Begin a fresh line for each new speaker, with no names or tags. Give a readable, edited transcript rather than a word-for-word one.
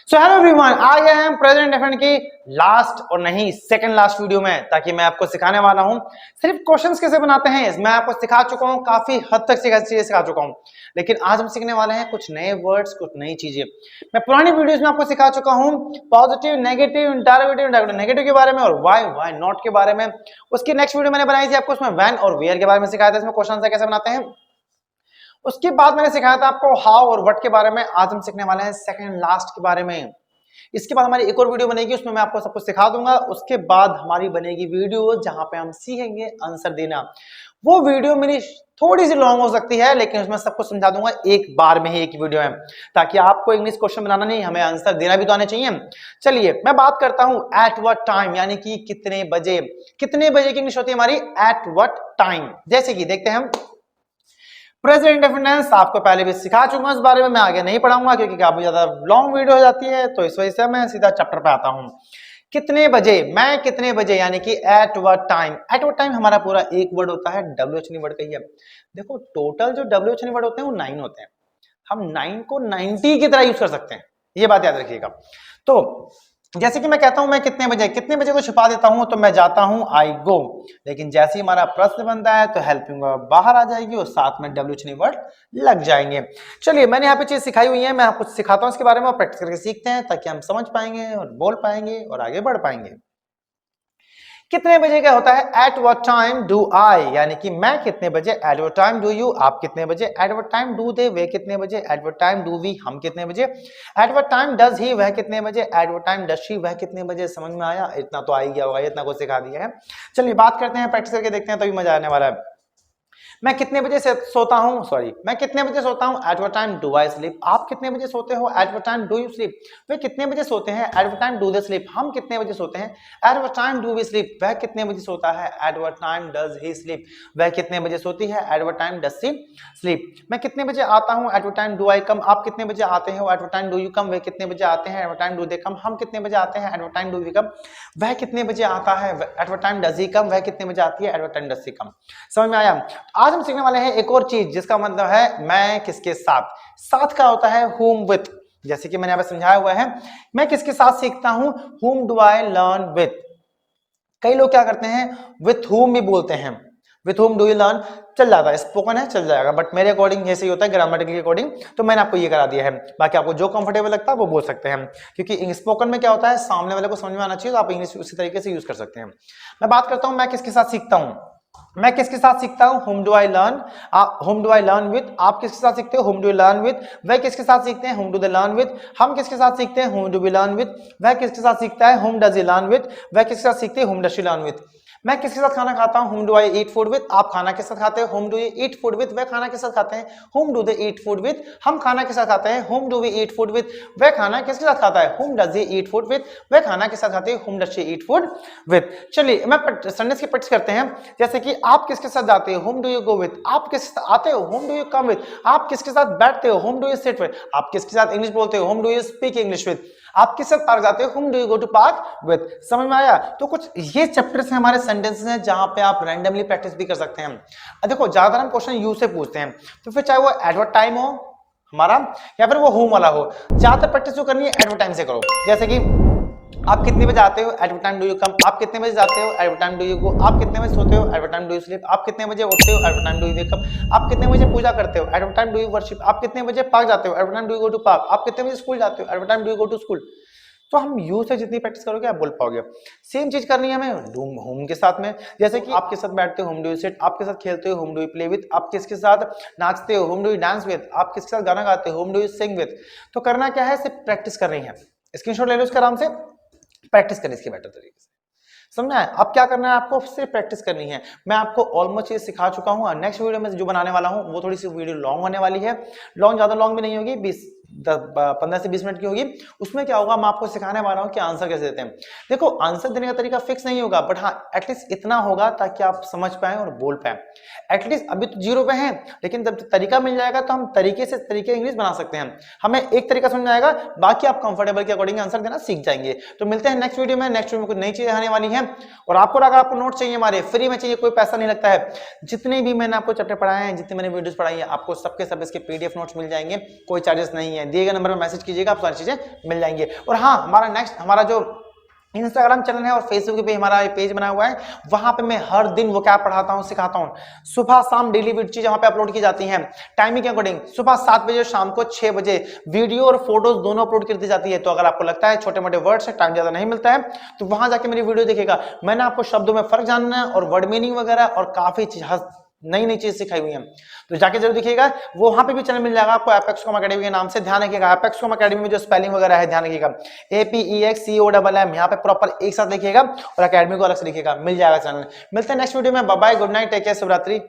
So hello everyone, आ गए हैं present definite की लास्ट और नहीं सेकंड लास्ट वीडियो में, ताकि मैं आपको सिखाने वाला हूं सिर्फ क्वेश्चंस कैसे बनाते हैं। मैं आपको सिखा चुका हूं, काफी हद तक चीजें सिखा चुका हूं, लेकिन आज हम सीखने वाले हैं कुछ नए वर्ड्स, कुछ नई चीजें। मैं पुरानी वीडियोस में आपको सिखा चुका हूं पॉजिटिव, नेगेटिव, इंटरोगेटिव, नेगेटिव के बारे में और व्हाई नॉट के बारे में। उसकी नेक्स्ट वीडियो मैंने बनाई थी आपको, उसमें व्हेन और वेयर के बारे में सिखाया था, इसमें क्वेश्चन कैसे बनाते हैं। उसके बाद मैंने सिखाया था आपको हाउ और व्हाट के बारे में। आज हम सीखने वाले हैं सेकंड लास्ट के बारे में। इसके बाद हमारी एक और वीडियो बनेगी, उसमें मैं आपको सब कुछ सिखा दूंगा। उसके बाद हमारी बनेगी वीडियो जहां पे हम सीखेंगे आंसर देना। वो वीडियो मेरी थोड़ी सी लॉन्ग हो सकती है, लेकिन उसमें सब कुछ समझा दूंगा एक बार में ही, एक वीडियो में, ताकि आपको इंग्लिश क्वेश्चन बनाना नहीं, हमें आंसर देना भी तो आने चाहिए। चलिए मैं बात करता हूं एट व्हाट टाइम, यानी कि कितने बजे। कितने बजे की इंग्लिश होती है हमारी एट व्हाट टाइम। जैसे कि देखते हैं हम प्रेजेंट इंडेफिनिट आपको पहले भी सिखा चुका हूं, इस बारे में मैं आगे नहीं पढ़ाऊंगा क्योंकि काफी ज्यादा लॉन्ग वीडियो हो जाती है, तो इस वजह से मैं सीधा चैप्टर पे आता हूं। कितने बजे, मैं कितने बजे, यानी कि eight what time. Eight what time हमारा पूरा एक वर्ड होता है, WH वर्ड कहिए। देखो टोटल जो WH वर्ड होते हैं वो 9 होते हैं। हम 9 को 90 की तरह यूज कर सकते हैं, ये बात याद रखिएगा। तो जैसे कि मैं कहता हूं मैं कितने बजे को छुपा देता हूं, तो मैं जाता हूं आई गो। लेकिन जैसे ही हमारा प्रश्न बनता है तो हेल्पिंग बाहर आ जाएगी और साथ में WH वर्ड लग जाएंगे। चलिए मैंने यहाँ पे चीज सिखाई हुई है, मैं आपको सिखाता हूं इसके बारे में और प्रैक्टिस करके सीखते हैं, ताकि हम समझ पाएंगे और बोल पाएंगे और आगे बढ़ पाएंगे। कितने बजे का होता है at what time do I, यानी कि मैं कितने बजे, at what time do you आप कितने बजे, at what time do they वे कितने बजे, at what time do we हम कितने बजे, at what time does he वह कितने बजे, at what time does she वह कितने बजे। समझ में आया? इतना तो आ ही गया होगा, इतना कुछ सिखा दिया है। चलिए बात करते हैं, प्रैक्टिस करके देखते हैं, तभी मजा आने वाला है। मैं कितने बजे से सोता हूं, सॉरी मैं कितने बजे सोता हूं, at what time do I sleep आप कितने बजे सोते हो, at what time do you sleep वे कितने बजे सोते हैं, at what time do they sleep हम कितने बजे सोते हैं, at what time do we sleep वह कितने बजे सोता है, at what time does he sleep वह कितने बजे सोती है, at what time does she sleep. मैं कितने बजे आता हूं, at what time do I come आप कितने बजे आते हो, at what time do you come वे कितने बजे आते हैं, at what time do they come हम कितने बजे आते हैं, at what time do we come वह कितने बजे आता है, at what time does he come वह कितने बजे आती है, at what time does she come. समझ में आया? आज हम सीखने वाले हैं एक और चीज, जिसका मतलब है मैं किसके साथ। साथ का होता है whom with, जैसे कि मैंने यहां पे समझाया हुआ है, मैं किसके साथ सीखता हूं, whom do I learn with। कई लोग क्या करते हैं with whom भी बोलते हैं, with whom do you learn चल जाता है, स्पोकन है चल जाएगा, बट मेरे अकॉर्डिंग ऐसे ही होता है ग्रामेटिकल अकॉर्डिंग, तो मैंने आपको ये करा दिया है। बाकी आपको जो कंफर्टेबल लगता है वो बोल सकते हैं, क्योंकि स्पोकन में क्या होता है सामने वाले को समझ में आना चाहिए, तो आप इंग्लिश उसी तरीके से यूज कर सकते हैं। मैं बात करता हूं मैं किसके साथ सीखता हूं, मैं किसके साथ सीखता हूं, whom do I learn whom do I learn with आप किसके साथ सीखते हो, whom do you learn with वह किसके साथ सीखते हैं, whom do they learn with हम किसके साथ सीखते हैं, whom do we learn with वह किसके साथ सीखता है, whom does he learn with वह किसके साथ सीखती है, whom does she learn with। मैं किसके साथ खाना खाता हूं, whom do I eat food with आप खाना के साथ खाते हो, whom do you eat food with वह खाना के साथ खाते हैं, whom do they eat food with हम खाना के साथ खाते हैं, whom do we eat food with वह खाना किसके साथ खाता है, whom does he eat food with वह खाना के साथ खाते हैं, whom does she eat food with। चलिए मैं सेंटेंस की प्रैक्टिस करते हैं, जैसे कि आप किसके साथ जाते हो, whom do you go with आप किसके साथ आते हो, whom do you come with आप किसके साथ बैठते हो, whom do you sit with आप किसके साथ इंग्लिश बोलते हो, whom do you speak English with आप किसके साथ पार्क जाते हो, whom do you go to park with। समझ में आया? तो कुछ ये चैप्टर्स हैं हमारे सेंटेंसेस हैं, जहां पे आप रैंडमली प्रैक्टिस भी कर सकते हैं। देखो ज्यादातर हम क्वेश्चन यू से पूछते हैं, तो फिर चाहे वो एट व्हाट टाइम हो हमारा या फिर वो whom वाला हो, ज्यादातर प्रैक्टिस जो करनी है एट व्हाट टाइम से करो। जैसे कि आप कितने बजे आते हो, at what time do you come आप कितने बजे जाते हो, at what time do you go आप कितने बजे सोते हो, at what time do you sleep आप कितने बजे उठते हो, at what time do you wake up आप कितने बजे पूजा करते हो, at what time do you worship आप कितने बजे पार्क जाते हो, at what time do you go to park आप कितने बजे स्कूल जाते हो, at what time do you go to school. तो हम यू से जितनी प्रैक्टिस करोगे आप बोल पाओगे। सेम चीज करनी है हमें होम के साथ में, जैसे कि आपके साथ बैठते हो, होम डू यू सिट आपके साथ खेलते हो, home do you play with आप किसके साथ नाचते हो, home do you dance with आप किसके साथ गाना गाते हो, home do you sing with. तो करना क्या है, सिर्फ प्रैक्टिस करनी है। स्क्रीनशॉट ले लो इसका, आराम से प्रैक्टिस करें इसके बेटर तरीके से। समझना है? अब क्या करना है आपको, सिर्फ प्रैक्टिस करनी है। मैं आपको ऑलमोस्ट ये सिखा चुका हूं, नेक्स्ट वीडियो में जो बनाने वाला हूं वो थोड़ी सी वीडियो लॉन्ग होने वाली है। ज्यादा लॉन्ग भी नहीं होगी, 15 से 20 मिनट की होगी। उसमें क्या होगा, मैं आपको सिखाने वाला हूं कि आंसर कैसे देते हैं। देखो आंसर देने का तरीका फिक्स नहीं होगा, बट हाँ एटलीस्ट इतना होगा ताकि आप समझ पाए और बोल पाए। एटलीस्ट अभी तो 0 पे हैं, लेकिन जब तरीका मिल जाएगा तो हम तरीके इंग्लिश बना सकते हैं। हमें एक तरीका समझ आएगा, बाकी आप कंफर्टेबल के अकॉर्डिंग आंसर देना सीख जाएंगे। तो मिलते हैं नेक्स्ट वीडियो में। नेक्स्ट वीडियो में कुछ नई चीजें आने वाली है। हैं। और आपको अगर आपको नोट चाहिए हमारे फ्री में चाहिए, कोई पैसा नहीं लगता है, जितने भी मैंने आपको चैप्टर पढ़ाए हैं, जितने मैंने वीडियोस पढ़ाई है, आपको सबके सब इसके पीडीएफ नोट्स मिल जाएंगे, कोई चार्जेस नहीं है। दिए गए नंबर पर मैसेज कीजिएगा, आप सारी चीजें मिल जाएंगे। और हाँ, हमारा जो इंस्टाग्राम चैनल है और फेसबुक पे हमारा पेज बना हुआ है, वहां पे मैं हर दिन वो क्या पढ़ाता हूँ, सिखाता हूँ। सुबह शाम डेली चीज वहां पे अपलोड की जाती हैं टाइमिंग के अकॉर्डिंग। सुबह 7 बजे, शाम को 6 बजे वीडियो और फोटोज दोनों अपलोड कर दी जाती है। तो अगर आपको लगता है छोटे मोटे वर्ड्स से टाइम ज्यादा नहीं मिलता है, तो वहां जाके मेरी वीडियो देखिएगा। मैंने आपको शब्दों में फर्क जानना है और वर्ड मीनिंग वगैरह और काफी नई नई चीज सिखाई हुई है, तो जाके जरूर देखिएगा। वो वहां पे भी चैनल मिल जाएगा आपको, एपेक्स कॉम एकेडमी के नाम से। ध्यान रखिएगा, एपेक्स कॉम एकेडमी में जो स्पेलिंग वगैरह है ध्यान रखिएगा, APEXCOMM यहाँ पे प्रॉपर एक साथ लिखिएगा और एकेडमी को अलग से लिखिएगा, मिल जाएगा चैनल। मिलते हैं नेक्स्ट वीडियो में। Bye bye, good night, take care, शुभ रात्रि।